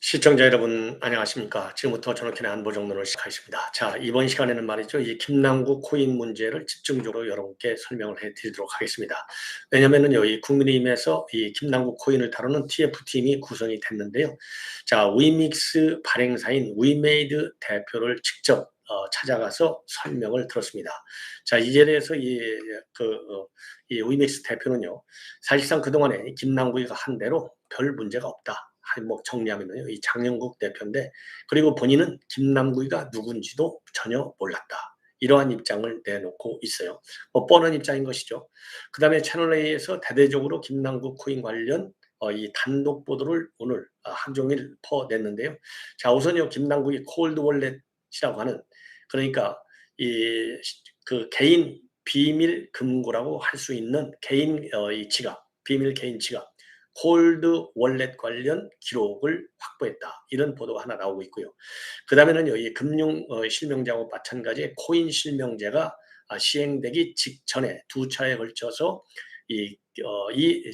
시청자 여러분 안녕하십니까. 지금부터 저녁에 안보정론을 시작하겠습니다. 자, 이번 시간에는 말이죠, 이 김남국 코인 문제를 집중적으로 여러분께 설명을 해드리도록 하겠습니다. 왜냐면은요, 이 국민의힘에서 이 김남국 코인을 다루는 TF팀이 구성이 됐는데요. 자, 위믹스 발행사인 위메이드 대표를 직접 찾아가서 설명을 들었습니다. 자, 이에 대해서 이 위믹스 대표는요, 사실상 그동안에 김남국이가 한 대로 별 문제가 없다. 뭐 정리하면요, 이 장영국 대표인데, 그리고 본인은 김남국이가 누군지도 전혀 몰랐다. 이러한 입장을 내놓고 있어요. 뭐 뻔한 입장인 것이죠. 그 다음에 채널A에서 대대적으로 김남국 코인 관련 이 단독 보도를 오늘 하루 종일 퍼냈는데요. 자, 우선요, 김남국이 콜드 월렛이라고 하는, 그러니까 그 개인 비밀 금고라고 할 수 있는 개인 이 지갑, 비밀 개인 지갑, 콜드 월렛 관련 기록을 확보했다. 이런 보도가 하나 나오고 있고요. 그 다음에는요, 이 금융 실명제하고 마찬가지 코인 실명제가 시행되기 직전에 두 차례에 걸쳐서 이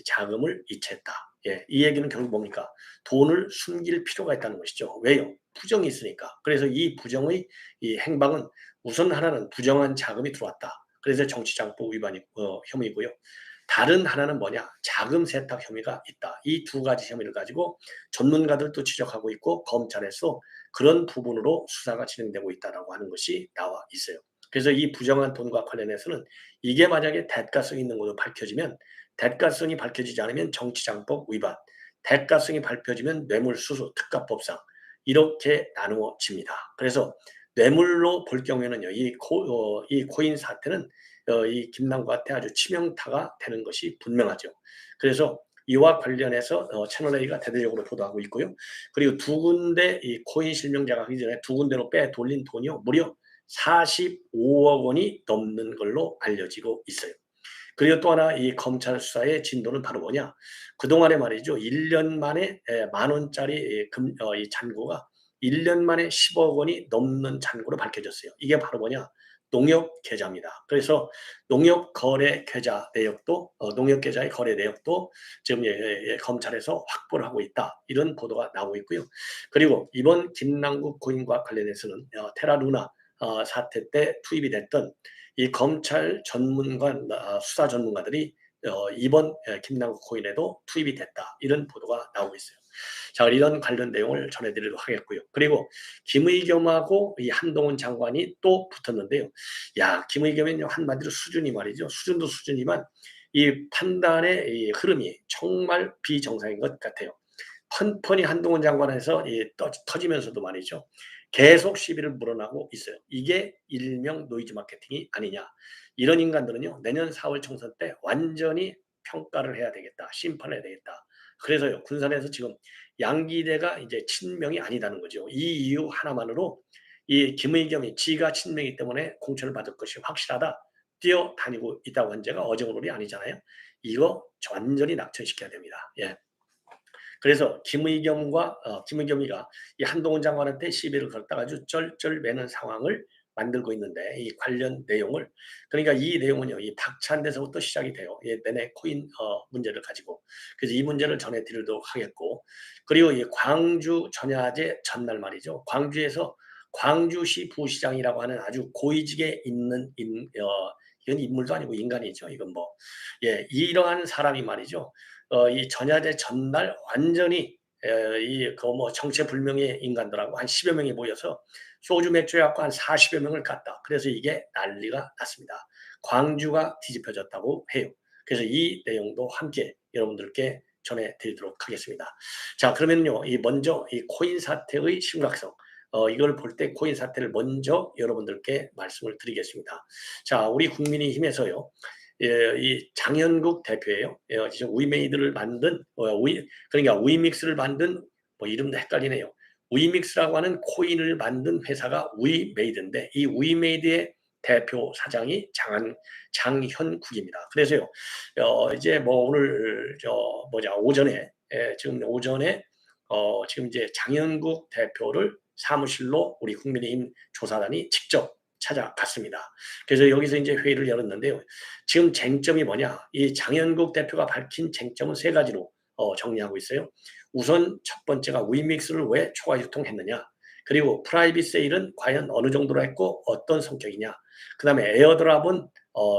자금을 이체했다. 예, 이 얘기는 결국 뭡니까? 돈을 숨길 필요가 있다는 것이죠. 왜요? 부정이 있으니까. 그래서 이 부정의 이 행방은 우선 하나는 부정한 자금이 들어왔다. 그래서 정치장법 위반 혐의고요. 다른 하나는 뭐냐? 자금 세탁 혐의가 있다. 이 두 가지 혐의를 가지고 전문가들도 지적하고 있고 검찰에서 그런 부분으로 수사가 진행되고 있다라고 하는 것이 나와 있어요. 그래서 이 부정한 돈과 관련해서는 이게 만약에 대가성이 있는 것으로 밝혀지면, 대가성이 밝혀지지 않으면 정치장법 위반, 대가성이 밝혀지면 뇌물수수 특가법상 이렇게 나누어집니다. 그래서 뇌물로 볼 경우에는요, 이 코인 사태는 이 김남국한테 아주 치명타가 되는 것이 분명하죠. 그래서 이와 관련해서 채널A가 대대적으로 보도하고 있고요. 그리고 두 군데 이 코인 실명제가 하기 전에 두 군데로 빼돌린 돈이요, 무려 45억 원이 넘는 걸로 알려지고 있어요. 그리고 또 하나 이 검찰 수사의 진도는 바로 뭐냐? 그동안에 말이죠, 1년 만에 10,000원짜리 이 잔고가 1년 만에 10억 원이 넘는 잔고로 밝혀졌어요. 이게 바로 뭐냐? 농협 계좌입니다. 그래서 농협 거래 계좌 내역도 농협 계좌의 거래 내역도 지금 검찰에서 확보를 하고 있다. 이런 보도가 나오고 있고요. 그리고 이번 김남국 고인과 관련해서는 테라루나 사태 때 투입이 됐던 이 검찰 전문관 수사 전문가들이 이번 김남국 코인에도 투입이 됐다. 이런 보도가 나오고 있어요. 자, 이런 관련 내용을 전해드리도록 하겠고요. 그리고 김의겸하고 이 한동훈 장관이 또 붙었는데요. 야, 김의겸은 한마디로 수준이 말이죠. 수준도 수준이지만 이 판단의 이 흐름이 정말 비정상인 것 같아요. 펀펀이 한동훈 장관에서 터지면서도 말이죠. 계속 시비를 물어나고 있어요. 이게 일명 노이즈 마케팅이 아니냐. 이런 인간들은요, 내년 4월 총선 때 완전히 평가를 해야 되겠다. 심판을 해야 되겠다. 그래서요, 군산에서 지금 양기대가 이제 친명이 아니다는 거죠. 이 이유 하나만으로 이 김의겸이 지가 친명이기 때문에 공천을 받을 것이 확실하다. 뛰어다니고 있다고 한 제가 어제오늘이 아니잖아요. 이거 완전히 낙천시켜야 됩니다. 예. 그래서 김의겸이가 이 한동훈 장관한테 시비를 걸다가 아주 쩔쩔매는 상황을 만들고 있는데, 이 관련 내용을, 그러니까 이 내용은요, 이 박찬 데서부터 시작이 돼요. 이 내내 코인 문제를 가지고. 그래서 이 문제를 전해드리도록 하겠고, 그리고 이 광주 전야제 전날 말이죠. 광주에서 광주시 부시장이라고 하는 아주 고위직에 있는 이건 인물도 아니고 인간이죠. 이건 뭐, 예, 이러한 사람이 말이죠. 이 전야제 전날 완전히 이뭐 정체불명의 인간들하고 한 10여 명이 모여서 소주 맥주 해갖고 한 40여 명을 갔다. 그래서 이게 난리가 났습니다. 광주가 뒤집혀졌다고 해요. 그래서 이 내용도 함께 여러분들께 전해드리도록 하겠습니다. 자, 그러면요, 먼저 이 코인 사태의 심각성, 이걸 볼 때 코인 사태를 먼저 여러분들께 말씀을 드리겠습니다. 자, 우리 국민의힘에서요, 예, 이 장현국 대표예요. 예, 지금 위메이드를 만든 그러니까 위믹스를 만든, 뭐 이름도 헷갈리네요. 위믹스라고 하는 코인을 만든 회사가 위메이드인데, 이 위메이드의 대표 사장이 장현국입니다. 그래서요, 이제 뭐 오늘 오전에, 지금 오전에 지금 이제 장현국 대표를 사무실로 우리 국민의힘 조사단이 직접 찾아갔습니다. 그래서 여기서 이제 회의를 열었는데요. 지금 쟁점이 뭐냐? 이 장현국 대표가 밝힌 쟁점은 세 가지로 정리하고 있어요. 우선 첫 번째가 위믹스를 왜 초과 유통했느냐. 그리고 프라이빗 세일은 과연 어느 정도로 했고 어떤 성격이냐. 그다음에 에어드랍은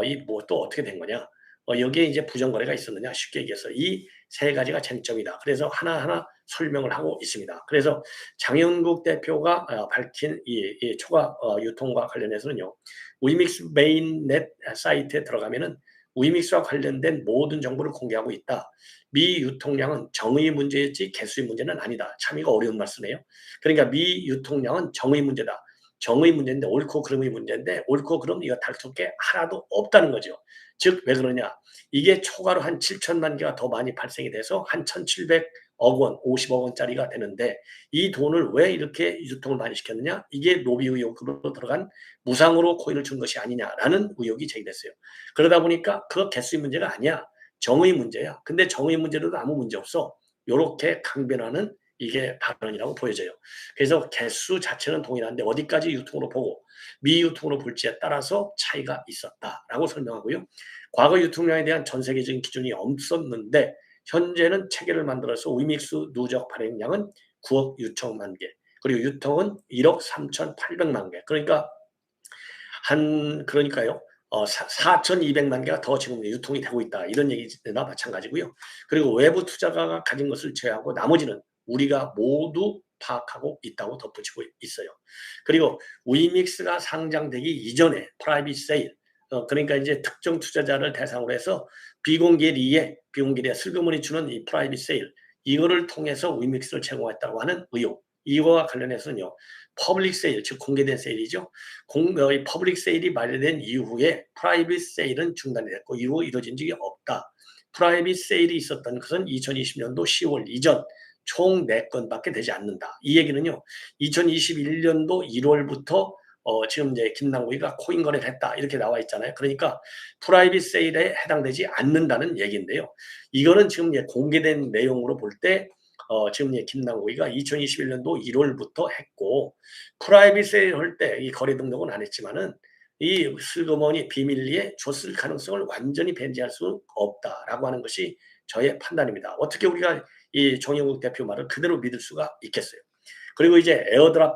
이 뭐 또 어떻게 된 거냐. 여기에 이제 부정거래가 있었느냐. 쉽게 얘기해서 이 세 가지가 쟁점이다. 그래서 하나하나 설명을 하고 있습니다. 그래서 장영국 대표가 밝힌 이 초과 유통과 관련해서는요. 위믹스 메인넷 사이트에 들어가면은 위믹스와 관련된 모든 정보를 공개하고 있다. 미 유통량은 정의 문제였지 개수의 문제는 아니다. 참 이거 어려운 말씀이에요. 그러니까 미 유통량은 정의 문제다. 정의 문제인데 옳고 그름의 문제인데 옳고 그름 이거 다툴 게 하나도 없다는 거죠. 즉 왜 그러냐. 이게 초과로 한 7천만 개가 더 많이 발생이 돼서 한 1,700억 원, 50억 원짜리가 되는데 이 돈을 왜 이렇게 유통을 많이 시켰느냐? 이게 로비 의혹으로 들어간 무상으로 코인을 준 것이 아니냐라는 의혹이 제기됐어요. 그러다 보니까 그 개수의 문제가 아니야. 정의 문제야. 근데 정의 문제로도 아무 문제 없어. 요렇게 강변하는 이게 발언이라고 보여져요. 그래서 개수 자체는 동일한데 어디까지 유통으로 보고 미유통으로 볼지에 따라서 차이가 있었다라고 설명하고요. 과거 유통량에 대한 전 세계적인 기준이 없었는데 현재는 체계를 만들어서 위믹스 누적 발행량은 9억 6천만 개, 그리고 유통은 1억 3,800만 개. 그러니까요. 4,200만 개가 더 지금 유통이 되고 있다. 이런 얘기나 마찬가지고요. 그리고 외부 투자가가 가진 것을 제외하고 나머지는 우리가 모두 파악하고 있다고 덧붙이고 있어요. 그리고 위믹스가 상장되기 이전에 프라이빗 세일, 그러니까 이제 특정 투자자를 대상으로 해서 비공개리에 슬그머니 주는 이 프라이빗 세일, 이거를 통해서 위믹스를 제공했다고 하는 의혹, 이거와 관련해서는요. 퍼블릭 세일, 즉 공개된 세일이죠. 이 퍼블릭 세일이 마련된 이후에 프라이빗 세일은 중단이 됐고 이후 이루어진 적이 없다. 프라이빗 세일이 있었던 것은 2020년도 10월 이전 총 4건밖에 되지 않는다. 이 얘기는요. 2021년도 1월부터 지금 이제 김남국이가 코인 거래를 했다. 이렇게 나와 있잖아요. 그러니까 프라이빗 세일에 해당되지 않는다는 얘기인데요. 이거는 지금 공개된 내용으로 볼 때 지금 김남국이가 2021년도 1월부터 했고 프라이빗 세일 할 때 이 거래 등록은 안 했지만은 이 슬그머니 비밀리에 줬을 가능성을 완전히 배제할 수 없다라고 하는 것이 저의 판단입니다. 어떻게 우리가 이 정영국 대표 말을 그대로 믿을 수가 있겠어요. 그리고 이제 에어드랍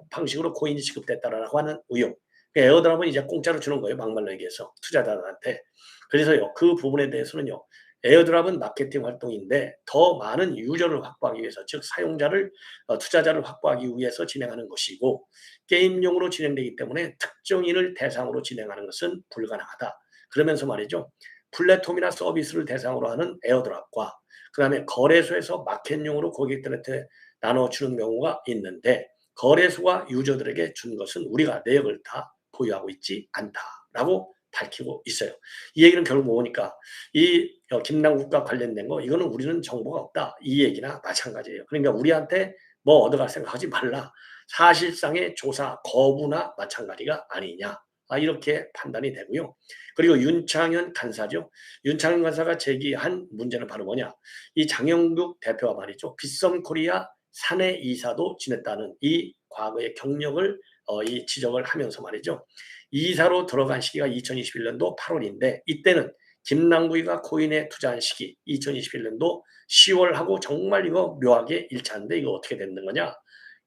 방식으로 코인이 지급됐다라고 하는 의혹. 에어드랍은 이제 공짜로 주는 거예요. 막말로 얘기해서 투자자들한테. 그래서요. 그 부분에 대해서는요. 에어드랍은 마케팅 활동인데 더 많은 유저를 확보하기 위해서, 즉 사용자를 투자자를 확보하기 위해서 진행하는 것이고 게임용으로 진행되기 때문에 특정인을 대상으로 진행하는 것은 불가능하다. 그러면서 말이죠. 플랫폼이나 서비스를 대상으로 하는 에어드랍과 그다음에 거래소에서 마켓용으로 고객들한테 나눠주는 경우가 있는데 거래소가 유저들에게 준 것은 우리가 내역을 다 보유하고 있지 않다라고 밝히고 있어요. 이 얘기는 결국 뭐니까 이 김남국과 관련된 거 이거는 우리는 정보가 없다. 이 얘기나 마찬가지예요. 그러니까 우리한테 뭐 얻어갈 생각하지 말라. 사실상의 조사 거부나 마찬가지가 아니냐. 이렇게 판단이 되고요. 그리고 윤창현 간사죠. 윤창현 간사가 제기한 문제는 바로 뭐냐. 이 장영국 대표가 말이죠. 빗썸코리아 사내 이사도 지냈다는 이 과거의 경력을 이 지적을 하면서 말이죠. 이사로 들어간 시기가 2021년도 8월인데 이때는 김남국이가 코인에 투자한 시기 2021년도 10월하고 정말 이거 묘하게 일치하는데 이거 어떻게 되는 거냐.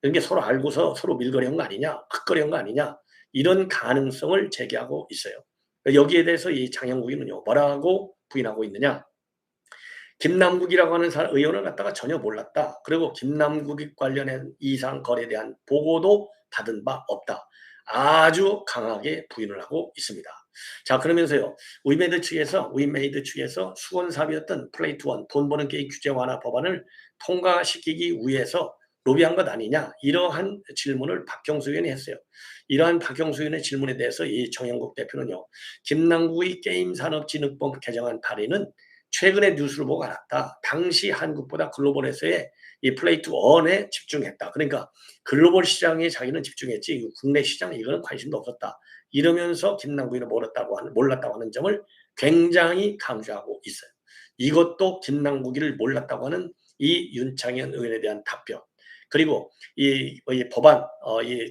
이런 게 서로 알고서 서로 밀거래한 거 아니냐. 흑거래한 거 아니냐. 이런 가능성을 제기하고 있어요. 여기에 대해서 이 장영국이는요. 뭐라고 부인하고 있느냐. 김남국이라고 하는 의원을 갖다가 전혀 몰랐다. 그리고 김남국이 관련한 이상 거래에 대한 보고도 받은 바 없다. 아주 강하게 부인을 하고 있습니다. 자, 그러면서요. 위메이드 측에서 수건사업이었던 플레이투원 돈 버는 게임 규제 완화 법안을 통과시키기 위해서 로비한 것 아니냐. 이러한 질문을 박형수 의원이 했어요. 이러한 박형수 의원의 질문에 대해서 이 정영국 대표는요. 김남국의 게임산업진흥법 개정안 발의는 최근에 뉴스를 보고 알았다. 당시 한국보다 글로벌에서의 이 플레이투 원에 집중했다. 그러니까 글로벌 시장에 자기는 집중했지 국내 시장 이거는 관심도 없었다. 이러면서 김남국이는 몰랐다고 하는 점을 굉장히 강조하고 있어요. 이것도 김남국이를 몰랐다고 하는 이 윤창현 의원에 대한 답변. 그리고 이 법안,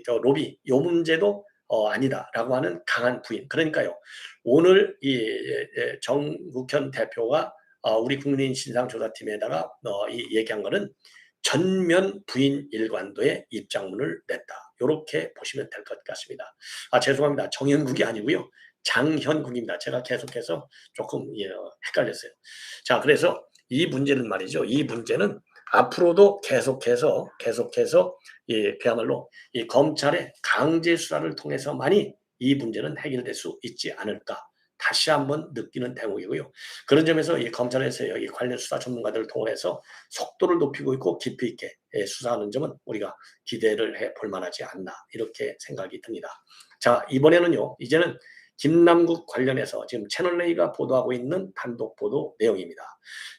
로비, 이 문제도 아니다라고 하는 강한 부인. 그러니까요. 오늘 이 정국현 대표가 우리 국민 신상조사팀에다가 얘기한 거는 전면 부인 일관도의 입장문을 냈다. 이렇게 보시면 될 것 같습니다. 죄송합니다. 정현국이 아니고요. 장현국입니다. 제가 계속해서 조금 헷갈렸어요. 자, 그래서 이 문제는 말이죠. 이 문제는 앞으로도 계속해서 그야말로 이 검찰의 강제 수사를 통해서만이 이 문제는 해결될 수 있지 않을까. 다시 한번 느끼는 대목이고요. 그런 점에서 이 검찰에서 이 관련 수사 전문가들을 통해서 속도를 높이고 있고 깊이 있게 수사하는 점은 우리가 기대를 해볼 만하지 않나 이렇게 생각이 듭니다. 자, 이번에는요. 이제는 김남국 관련해서 지금 채널A가 보도하고 있는 단독 보도 내용입니다.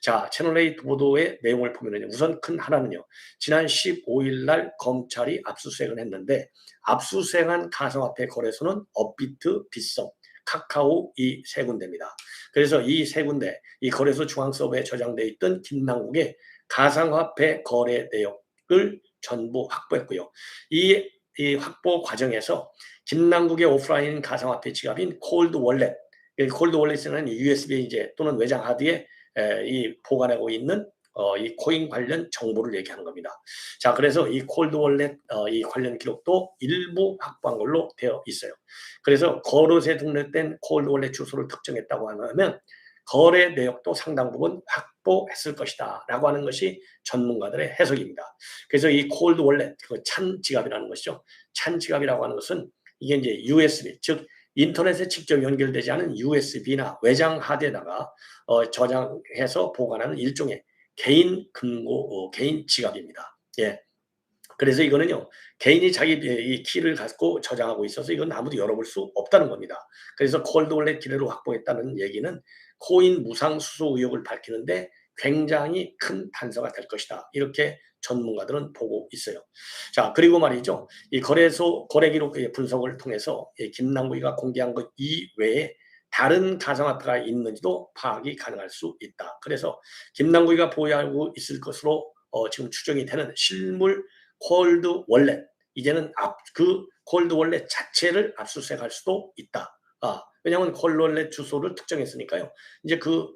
자, 채널A 보도의 내용을 보면은 우선 큰 하나는요. 지난 15일 날 검찰이 압수수색을 했는데 압수수색한 가상화폐 거래소는 업비트, 빗썸, 카카오 이 세 군데입니다. 그래서 이 세 군데 이 거래소 중앙 서버에 저장되어 있던 김남국의 가상화폐 거래 내역을 전부 확보했고요. 이 확보 과정에서 김남국의 오프라인 가상화폐 지갑인 콜드 월렛, 콜드 월렛은 USB 이제 또는 외장 하드에 이 보관하고 있는 이 코인 관련 정보를 얘기하는 겁니다. 자, 그래서 이 콜드 월렛 이 관련 기록도 일부 확보한 걸로 되어 있어요. 그래서 거래소에 등록된 콜드 월렛 주소를 특정했다고 하면 거래 내역도 상당 부분 확보했을 것이다 라고 하는 것이 전문가들의 해석입니다. 그래서 이 콜드 월렛, 그 찬 지갑이라는 것이죠. 찬 지갑이라고 하는 것은 이게 이제 USB, 즉 인터넷에 직접 연결되지 않은 USB나 외장 하드에다가 저장해서 보관하는 일종의 개인 금고, 개인 지갑입니다. 예. 그래서 이거는요, 개인이 자기 이 키를 갖고 저장하고 있어서 이건 아무도 열어볼 수 없다는 겁니다. 그래서 콜드 월렛 기회로 확보했다는 얘기는 코인 무상 수수 의혹을 밝히는데 굉장히 큰 단서가 될 것이다. 이렇게 전문가들은 보고 있어요. 자, 그리고 말이죠. 이 거래소 거래 기록 분석을 통해서 김남국이가 공개한 것 이외에 다른 가상화폐가 있는지도 파악이 가능할 수 있다. 그래서 김남국이가 보유하고 있을 것으로 지금 추정이 되는 실물 콜드 월렛, 이제는 그 콜드 월렛 자체를 압수수색할 수도 있다. 왜냐하면 콜드 월렛 주소를 특정했으니까요. 이제 그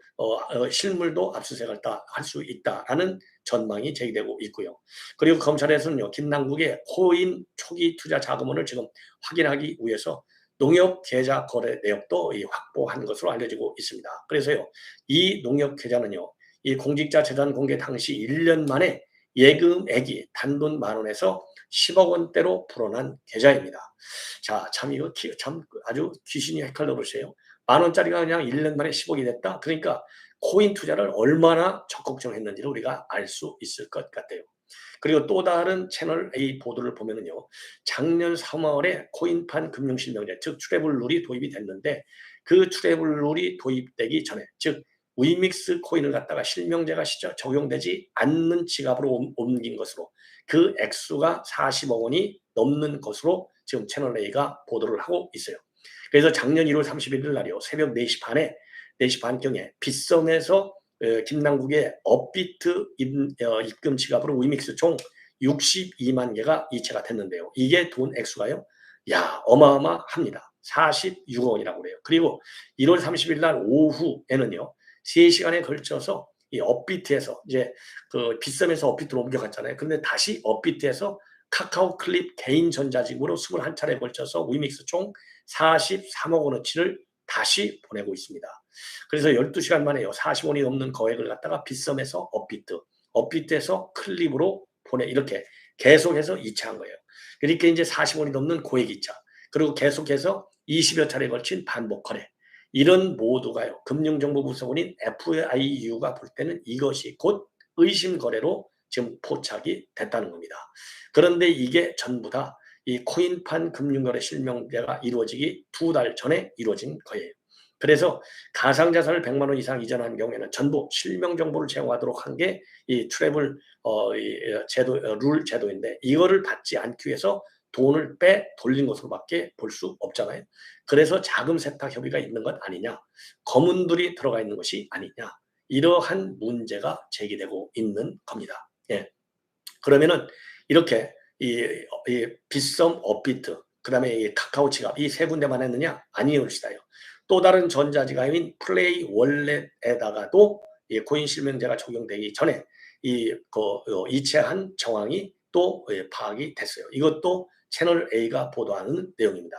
실물도 압수수색할 수 있다라는 전망이 제기되고 있고요. 그리고 검찰에서는요, 김남국의 코인 초기 투자 자금원을 지금 확인하기 위해서 농협 계좌 거래 내역도 확보한 것으로 알려지고 있습니다. 그래서요, 이 농협 계좌는요, 이 공직자 재산 공개 당시 1년 만에 예금액이 단돈 10,000원에서 10억 원대로 불어난 계좌입니다. 자, 참 이거 참 아주 귀신이 헷갈려 보세요. 10,000원짜리가 그냥 1년 만에 10억이 됐다. 그러니까 코인 투자를 얼마나 적극적으로 했는지를 우리가 알 수 있을 것 같아요. 그리고 또 다른 채널 A 보도를 보면은요, 작년 3월에 코인판 금융실명제, 즉 트래블 룰이 도입이 됐는데 그 트래블 룰이 도입되기 전에, 즉 위믹스 코인을 갖다가 실명제가 적용되지 않는 지갑으로 옮긴 것으로 그 액수가 40억 원이 넘는 것으로 지금 채널A가 보도를 하고 있어요. 그래서 작년 1월 31일 날이요, 새벽 4시 반에 4시 반경에 빗썸에서 김남국의 업비트 입금 지갑으로 위믹스 총 62만 개가 이체가 됐는데요. 이게 돈 액수가요, 야, 어마어마합니다. 46억 원이라고 그래요. 그리고 1월 30일 날 오후에는요, 3시간에 걸쳐서 이 업비트에서 이제 그 빗썸에서 업비트로 옮겨갔잖아요. 근데 다시 업비트에서 카카오 클립 개인 전자지급으로 21차례에 걸쳐서 위믹스 총 43억 원어치를 다시 보내고 있습니다. 그래서 12시간 만에요, 40원이 넘는 거액을 갖다가 빗썸에서 업비트, 업비트에서 클립으로 이렇게 계속해서 이체한 거예요. 그러니까 이제 40원이 넘는 고액 이차, 그리고 계속해서 20여 차례에 걸친 반복 거래, 이런 모두가요, 금융정보부서원인 FIU가 볼 때는 이것이 곧 의심 거래로 지금 포착이 됐다는 겁니다. 그런데 이게 전부 다 이 코인판 금융거래 실명제가 이루어지기 2달 전에 이루어진 거예요. 그래서 가상자산을 100만 원 이상 이전한 경우에는 전부 실명 정보를 제공하도록 한 게 이 트래블 제도, 룰 제도인데, 이거를 받지 않기 위해서 돈을 돌린 것으로밖에 볼 수 없잖아요. 그래서 자금 세탁 협의가 있는 것 아니냐, 거문들이 들어가 있는 것이 아니냐, 이러한 문제가 제기되고 있는 겁니다. 예. 그러면은 이렇게 이 빗썸, 업비트, 그다음에 이 카카오 지갑, 이 세 군데만 했느냐? 아니올시다요. 또 다른 전자지갑인 플레이 월렛에다가도 이 코인 실명제가 적용되기 전에 이체한 정황이 또 파악이 됐어요. 이것도 채널 A가 보도하는 내용입니다.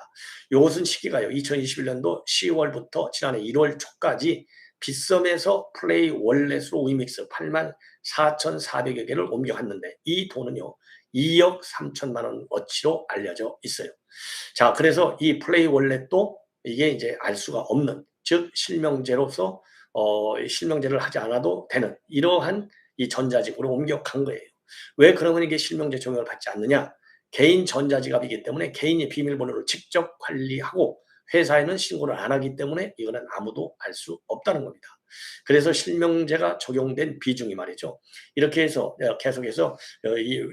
이것은 시기가요. 2021년도 10월부터 지난해 1월 초까지 빗썸에서 플레이 월렛으로 위믹스 84,400여 개를 옮겨갔는데 이 돈은요 2억 3천만 원 어치로 알려져 있어요. 자, 그래서 이 플레이 월렛도 이게 이제 알 수가 없는, 즉 실명제로서 실명제를 하지 않아도 되는 이러한 이 전자지급으로 옮겨간 거예요. 왜 그러면 이게 실명제 적용을 받지 않느냐? 개인 전자지갑이기 때문에 개인이 비밀번호를 직접 관리하고 회사에는 신고를 안 하기 때문에 이거는 아무도 알 수 없다는 겁니다. 그래서 실명제가 적용된 비중이 말이죠. 이렇게 해서 계속해서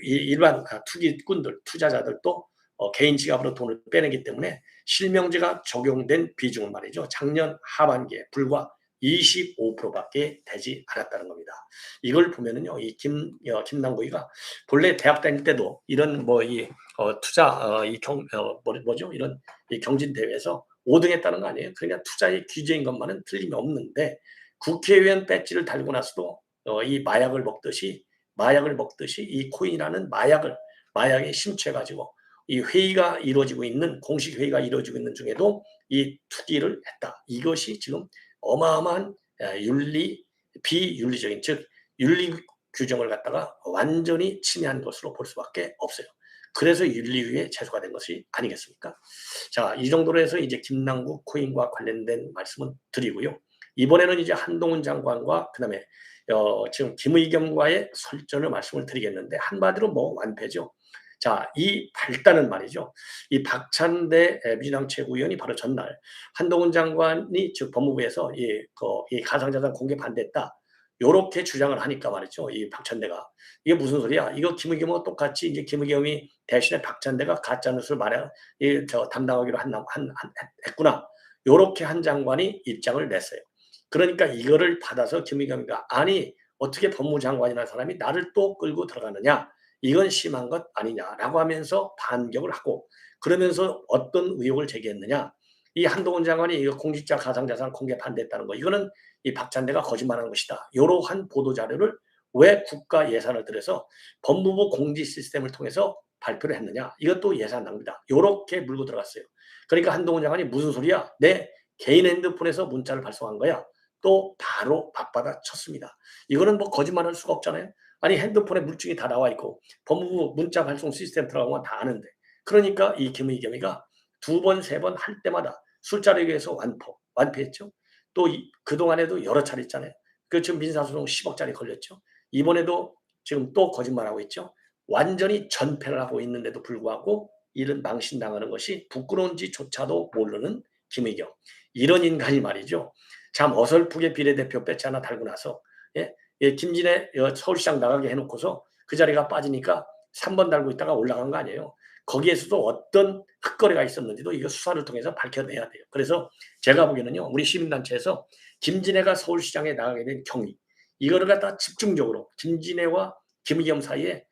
일반 투기꾼들, 투자자들도 개인 지갑으로 돈을 빼내기 때문에 실명제가 적용된 비중은 말이죠. 작년 하반기에 불과 25%밖에 되지 않았다는 겁니다. 이걸 보면은요, 이 김남국이가 본래 대학 다닐 때도 이런 투자 이런 이 경진 대회에서 5등 했다는 거 아니에요? 그냥 투자의 규제인 것만은 틀림이 없는데 국회의원 배지를 달고 나서도 이 마약을 먹듯이 이 코인이라는 마약에 심취해가지고 이 회의가 이루어지고 있는 공식 회의가 이루어지고 있는 중에도 이 투기를 했다. 이것이 지금 어마어마한 비윤리적인, 즉 윤리 규정을 갖다가 완전히 침해한 것으로 볼 수밖에 없어요. 그래서 윤리위에 제소가 된 것이 아니겠습니까? 자, 이 정도로 해서 이제 김남국 코인과 관련된 말씀은 드리고요. 이번에는 이제 한동훈 장관과 그다음에 지금 김의겸과의 설전을 말씀을 드리겠는데 한마디로 완패죠. 자, 이 발단은 말이죠. 이 박찬대 민주당 최고위원이 바로 전날 한동훈 장관이 즉 법무부에서 이 가상자산 공개 반대했다. 요렇게 주장을 하니까 말이죠. 이 박찬대가 이게 무슨 소리야? 이거 김의겸하고 똑같이 이제 김의겸이 대신에 박찬대가 가짜 뉴스를 담당하기로 했구나. 요렇게 한 장관이 입장을 냈어요. 그러니까 이거를 받아서 김의겸이가 아니 어떻게 법무장관이라는 사람이 나를 또 끌고 들어가느냐? 이건 심한 것 아니냐라고 하면서 반격을 하고 그러면서 어떤 의혹을 제기했느냐. 이 한동훈 장관이 이거 공직자 가상자산 공개 반대했다는 거 이거는 이 박찬대가 거짓말한 것이다. 이러한 보도자료를 왜 국가 예산을 들여서 법무부 공지 시스템을 통해서 발표를 했느냐. 이것도 예산 낭비다. 이렇게 물고 들어갔어요. 그러니까 한동훈 장관이 무슨 소리야. 내 개인 핸드폰에서 문자를 발송한 거야. 또 바로 받받아 쳤습니다. 이거는 거짓말할 수가 없잖아요. 아니 핸드폰에 물증이 다 나와 있고 법무부 문자 발송 시스템 들어가면 다 아는데 그러니까 이 김의겸이가 2번, 3번 할 때마다 술자리에 의해서 완패했죠. 또 그동안에도 여러 차례 있잖아요. 지금 민사소송 10억짜리 걸렸죠. 이번에도 지금 또 거짓말하고 있죠. 완전히 전패를 하고 있는데도 불구하고 이런 망신당하는 것이 부끄러운지조차도 모르는 김의겸. 이런 인간이 말이죠. 참 어설프게 비례대표 배지 하나 달고 나서 김진애 서울시장 나가게 해놓고서 그 자리가 빠지니까 3번 달고 있다가 올라간 거 아니에요. 거기에서도 어떤 흑거래가 있었는지도 이거 수사를 통해서 밝혀내야 돼요. 그래서 제가 보기에는요. 우리 시민단체에서 김진애가 서울시장에 나가게 된 경위 이거를 갖다 집중적으로 김진애와 김의겸 사이에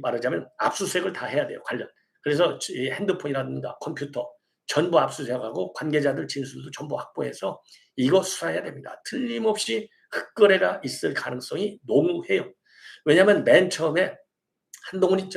말하자면 압수수색을 다 해야 돼요. 관련. 그래서 핸드폰이라든가 컴퓨터 전부 압수수색하고 관계자들 진술도 전부 확보해서 이거 수사해야 됩니다. 틀림없이 흑거래가 있을 가능성이 너무해요. 왜냐하면 맨 처음에 한동훈이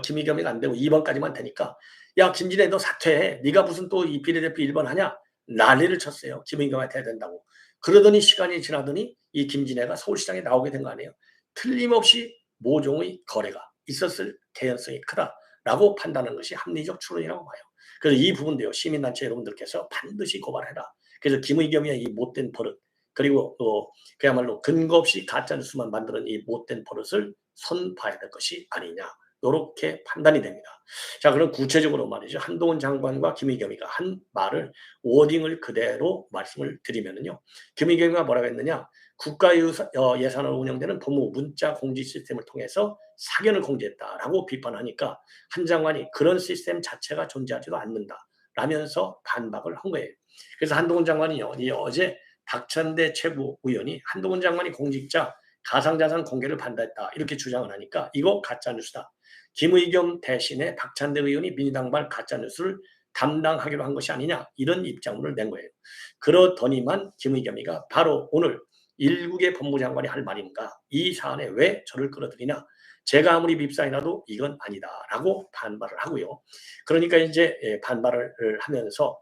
김의겸이가 안 되고 2번까지만 되니까 야 김진애 너 사퇴해. 네가 무슨 또 이 비례대표 1번 하냐. 난리를 쳤어요. 김의겸한테 해야 된다고. 그러더니 시간이 지나더니 이 김진애가 서울시장에 나오게 된 거 아니에요. 틀림없이 모종의 거래가 있었을 개연성이 크다라고 판단하는 것이 합리적 추론이라고 봐요. 그래서 이 부분도요. 시민단체 여러분들께서 반드시 고발해라. 그래서 김의겸의 이 못된 버릇 그리고 또 그야말로 근거 없이 가짜뉴스만 만드는 이 못된 버릇을 손봐야 될 것이 아니냐. 이렇게 판단이 됩니다. 자, 그럼 구체적으로 말이죠. 한동훈 장관과 김의겸이가 한 말을 워딩을 그대로 말씀을 드리면은요. 김의겸이가 뭐라고 했느냐. 국가 예산으로 운영되는 법무부 문자 공지 시스템을 통해서 사견을 공개했다라고 비판하니까 한 장관이 그런 시스템 자체가 존재하지도 않는다. 라면서 반박을 한 거예요. 그래서 한동훈 장관이요. 어제 박찬대 최고위원이 한동훈 장관이 공직자 가상자산 공개를 반대했다. 이렇게 주장을 하니까 이거 가짜뉴스다. 김의겸 대신에 박찬대 의원이 민주당발 가짜뉴스를 담당하기로 한 것이 아니냐. 이런 입장문을 낸 거예요. 그러더니만 김의겸이가 바로 오늘 일국의 법무장관이 할 말인가? 이 사안에 왜 저를 끌어들이냐? 제가 아무리 밉상이 나도 이건 아니다라고 반발을 하고요. 그러니까 이제 반발을 하면서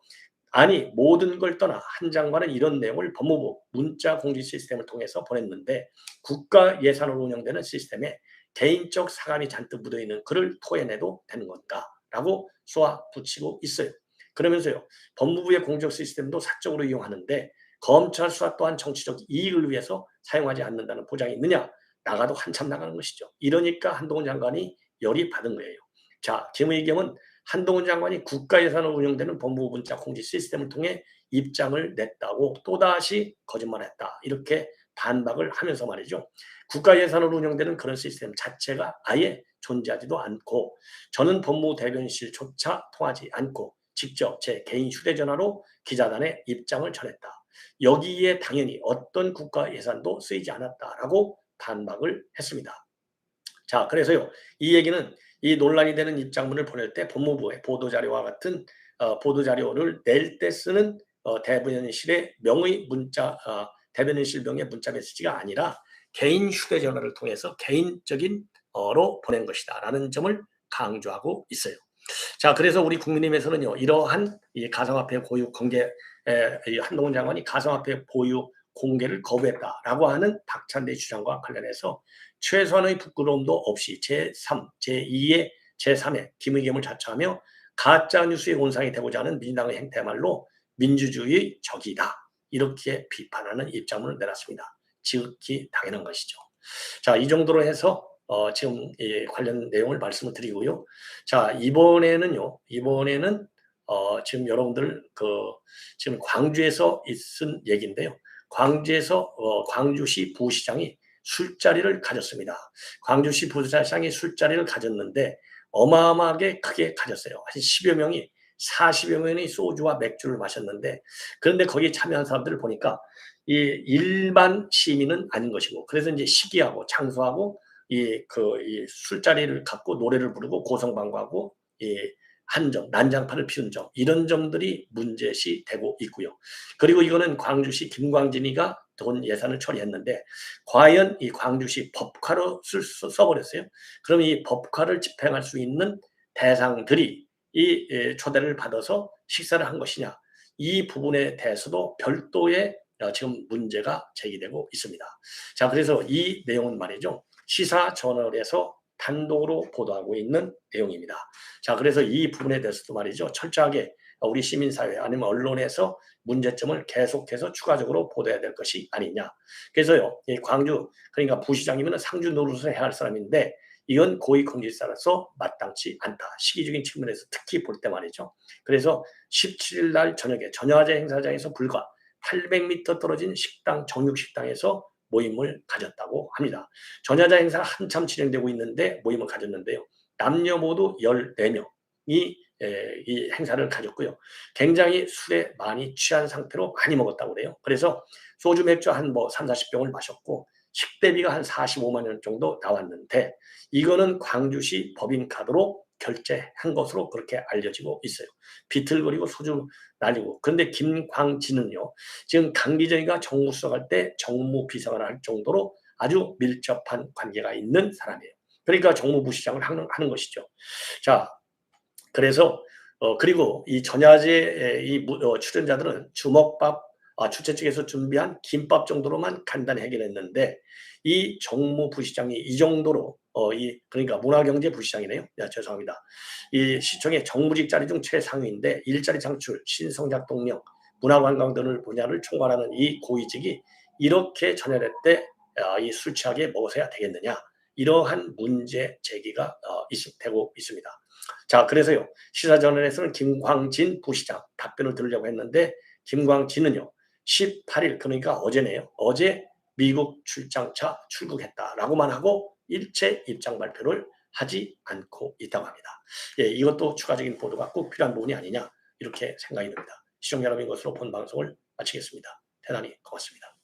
아니 모든 걸 떠나 한 장관은 이런 내용을 법무부 문자 공지 시스템을 통해서 보냈는데 국가 예산으로 운영되는 시스템에 개인적 사감이 잔뜩 묻어있는 글을 토해내도 되는 건가라고 쏘아붙이고 있어요. 그러면서요. 법무부의 공적 시스템도 사적으로 이용하는데 검찰 수사 또한 정치적 이익을 위해서 사용하지 않는다는 보장이 있느냐? 나가도 한참 나가는 것이죠. 이러니까 한동훈 장관이 열이 받은 거예요. 자, 김의겸은 한동훈 장관이 국가 예산으로 운영되는 법무부 문자 공지 시스템을 통해 입장을 냈다고 또다시 거짓말했다. 이렇게 반박을 하면서 말이죠. 국가 예산으로 운영되는 그런 시스템 자체가 아예 존재하지도 않고 저는 법무부 대변인실조차 통하지 않고 직접 제 개인 휴대전화로 기자단에 입장을 전했다. 여기에 당연히 어떤 국가 예산도 쓰이지 않았다라고 반박을 했습니다. 자, 그래서요. 이 얘기는 이 논란이 되는 입장문을 보낼 때 법무부의 보도자료와 같은 보도자료를 낼 때 쓰는 대변인실의 명의 문자 대변인실 명의 문자 메시지가 아니라 개인 휴대전화를 통해서 개인적인 로 보낸 것이다 라는 점을 강조하고 있어요. 자, 그래서 우리 국민의힘에서는요, 이러한 이 가상화폐 보유 공개, 이 한동훈 장관이 가상화폐 보유 공개를 거부했다라고 하는 박찬대의 주장과 관련해서 최소한의 부끄러움도 없이 제3, 제2의 제3의 김의겸을 자처하며 가짜뉴스의 온상이 되고자 하는 민주당의 행태야말로 민주주의 적이다. 이렇게 비판하는 입장문을 내놨습니다. 지극히 당연한 것이죠. 자, 이 정도로 해서 지금 관련 내용을 말씀을 드리고요. 자, 이번에는 지금 여러분들 지금 광주에서 있은 얘기인데요. 광주에서 광주시 부시장이 술자리를 가졌습니다. 광주시 부시장이 술자리를 가졌는데 어마어마하게 크게 가졌어요. 한 10여 명이 40여 명이 소주와 맥주를 마셨는데 그런데 거기에 참여한 사람들을 보니까 이 일반 시민은 아닌 것이고 그래서 이제 시기하고 장소하고 이 술자리를 갖고 노래를 부르고 고성방가하고 이 한 점, 난장판을 피운 점 이런 점들이 문제시 되고 있고요. 그리고 이거는 광주시 김광진이가 돈 예산을 처리했는데 과연 이 광주시 법카로 써버렸어요. 그럼 이 법카를 집행할 수 있는 대상들이 이 초대를 받아서 식사를 한 것이냐 이 부분에 대해서도 별도의 지금 문제가 제기되고 있습니다. 자, 그래서 이 내용은 말이죠. 시사저널에서 단독으로 보도하고 있는 내용입니다. 자, 그래서 이 부분에 대해서도 말이죠. 철저하게 우리 시민사회 아니면 언론에서 문제점을 계속해서 추가적으로 보도해야 될 것이 아니냐. 그래서요, 이 광주, 그러니까 부시장이면 상주 노릇을 해야 할 사람인데 이건 고위공직자로서 마땅치 않다. 시기적인 측면에서 특히 볼 때 말이죠. 그래서 17일 날 저녁에 전야제 행사장에서 불과 800m 떨어진 식당, 정육식당에서 모임을 가졌다고 합니다. 전야자 행사가 한참 진행되고 있는데 모임을 가졌는데요. 남녀 모두 14명이 이 행사를 가졌고요. 굉장히 술에 많이 취한 상태로 많이 먹었다고 그래요. 그래서 소주 맥주 한 3, 40병을 마셨고 식대비가 한 45만 원 정도 나왔는데 이거는 광주시 법인카드로 결제한 것으로 그렇게 알려지고 있어요. 비틀거리고 소주 날리고. 그런데 김광진은요. 지금 강기정이가 정무수석할 때 정무비서관을 할 정도로 아주 밀접한 관계가 있는 사람이에요. 그러니까 정무부시장을 하는 것이죠. 자, 그래서 그리고 이 전야제 출연자들은 주먹밥 주최 측에서 준비한 김밥 정도로만 간단히 해결했는데 이 정무부시장이 이 정도로 그러니까 문화경제부시장이네요. 죄송합니다. 이 시청의 정무직 자리 중 최상위인데 일자리 창출, 신성작동력, 문화관광 등을 분야를 총괄하는 이 고위직이 이렇게 전야제 때 이 술 취하게 먹어서야 되겠느냐. 이러한 문제 제기가 되고 있습니다. 자, 그래서요. 시사저널에서는 김광진 부시장 답변을 들으려고 했는데 김광진은요. 18일 그러니까 어제네요. 어제 미국 출장차 출국했다라고만 하고 일체 입장 발표를 하지 않고 있다고 합니다. 예, 이것도 추가적인 보도가 꼭 필요한 부분이 아니냐 이렇게 생각이 듭니다. 시청자 여러분 이것으로 본 방송을 마치겠습니다. 대단히 고맙습니다.